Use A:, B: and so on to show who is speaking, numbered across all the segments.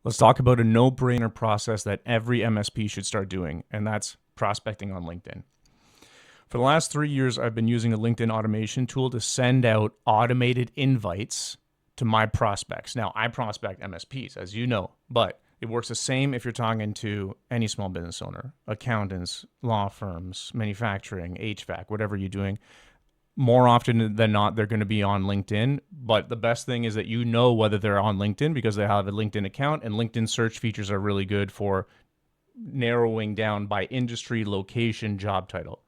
A: Let's talk about a no-brainer process that every MSP should start doing, and that's prospecting on LinkedIn. For the last 3 years, I've been using a LinkedIn automation tool to send out automated invites to my prospects. Now, I prospect MSPs, as you know, but it works the same if you're talking to any small business owner, accountants, law firms, manufacturing, HVAC, whatever you're doing. More often than not, they're going to be on LinkedIn. But the best thing is that you know whether they're on LinkedIn because they have a LinkedIn account, and LinkedIn search features are really good for narrowing down by industry, location, job title.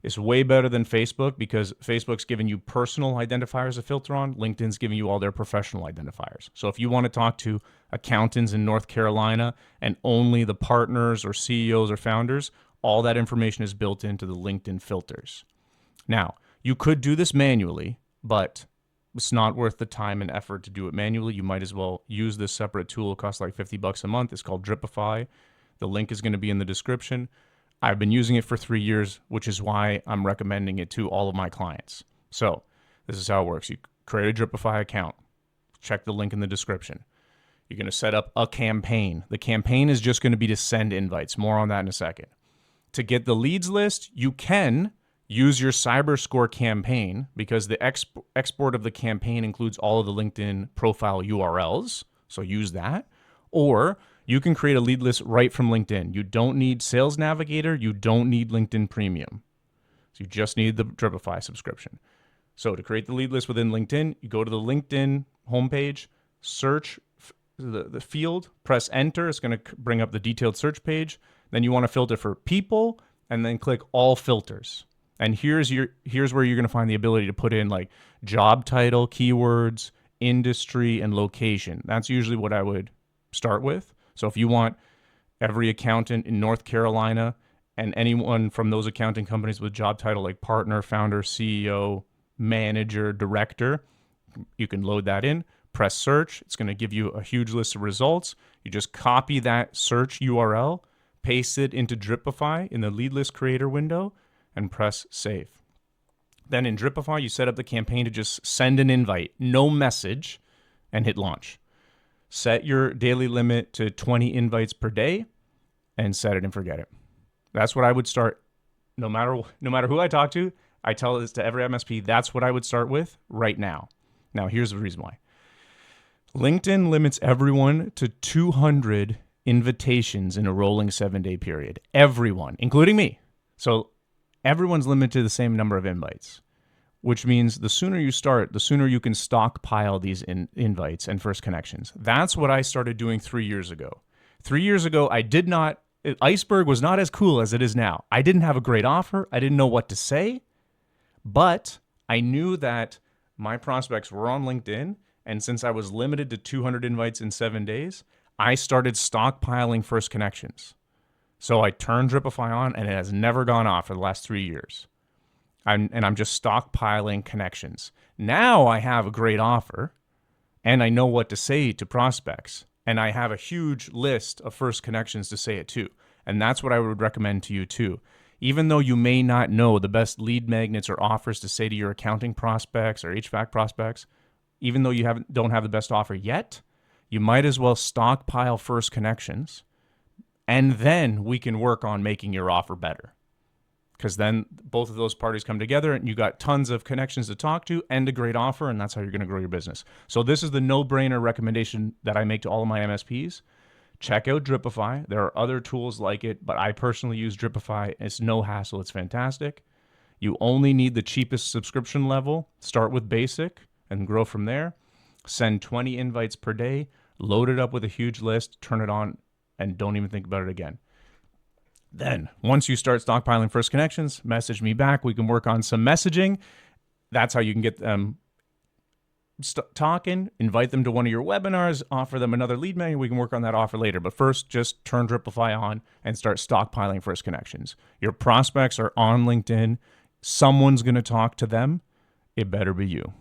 A: It's way better than Facebook because Facebook's giving you personal identifiers to filter on. LinkedIn's giving you all their professional identifiers. So if you want to talk to accountants in North Carolina and only the partners or CEOs or founders, all that information is built into the LinkedIn filters. Now, you could do this manually, but it's not worth the time and effort to do it manually. You might as well use this separate tool. It costs like $50 a month. It's called Dripify. The link is going to be in the description. I've been using it for 3 years, which is why I'm recommending it to all of my clients. So this is how it works. You create a Dripify account. Check the link in the description. You're going to set up a campaign. The campaign is just going to be to send invites. More on that in a second. To get the leads list, you can use your CyberScore campaign because the export of the campaign includes all of the LinkedIn profile URLs. So use that. Or you can create a lead list right from LinkedIn. You don't need Sales Navigator. You don't need LinkedIn Premium. So you just need the Dripify subscription. So to create the lead list within LinkedIn, you go to the LinkedIn homepage, search the field, press enter. It's going to bring up the detailed search page. Then you want to filter for people and then click all filters. And here's where you're going to find the ability to put in like job title, keywords, industry, and location. That's usually what I would start with. So if you want every accountant in North Carolina and anyone from those accounting companies with job title like partner, founder, CEO, manager, director, you can load that in, press search. It's going to give you a huge list of results. You just copy that search URL, paste it into Dripify in the lead list creator window, and press save. Then in Dripify, you set up the campaign to just send an invite, no message, and hit launch. Set your daily limit to 20 invites per day and set it and forget it. That's what I would start. No matter who I talk to, I tell this to every MSP, that's what I would start with right now. Now, here's the reason why. LinkedIn limits everyone to 200 invitations in a rolling 7-day period. Everyone, including me. So everyone's limited to the same number of invites, which means the sooner you start, the sooner you can stockpile these invites and first connections. That's what I started doing 3 years ago. 3 years ago, Iceberg was not as cool as it is now. I didn't have a great offer. I didn't know what to say, but I knew that my prospects were on LinkedIn. And since I was limited to 200 invites in 7 days, I started stockpiling first connections. So I turned Dripify on, and it has never gone off for the last 3 years. I'm just stockpiling connections. Now I have a great offer, and I know what to say to prospects, and I have a huge list of first connections to say it to. And that's what I would recommend to you too. Even though you may not know the best lead magnets or offers to say to your accounting prospects or HVAC prospects, even though you don't have the best offer yet, you might as well stockpile first connections. And then we can work on making your offer better. Because then both of those parties come together and you got tons of connections to talk to and a great offer, and that's how you're going to grow your business. So this is the no-brainer recommendation that I make to all of my MSPs. Check out Dripify. There are other tools like it, but I personally use Dripify. It's no hassle. It's fantastic. You only need the cheapest subscription level. Start with basic and grow from there. Send 20 invites per day. Load it up with a huge list. Turn it on. And don't even think about it again. Then, once you start stockpiling first connections, message me back. We can work on some messaging. That's how you can get them talking. Invite them to one of your webinars. Offer them another lead magnet. We can work on that offer later. But first, just turn Dripify on and start stockpiling first connections. Your prospects are on LinkedIn. Someone's going to talk to them. It better be you.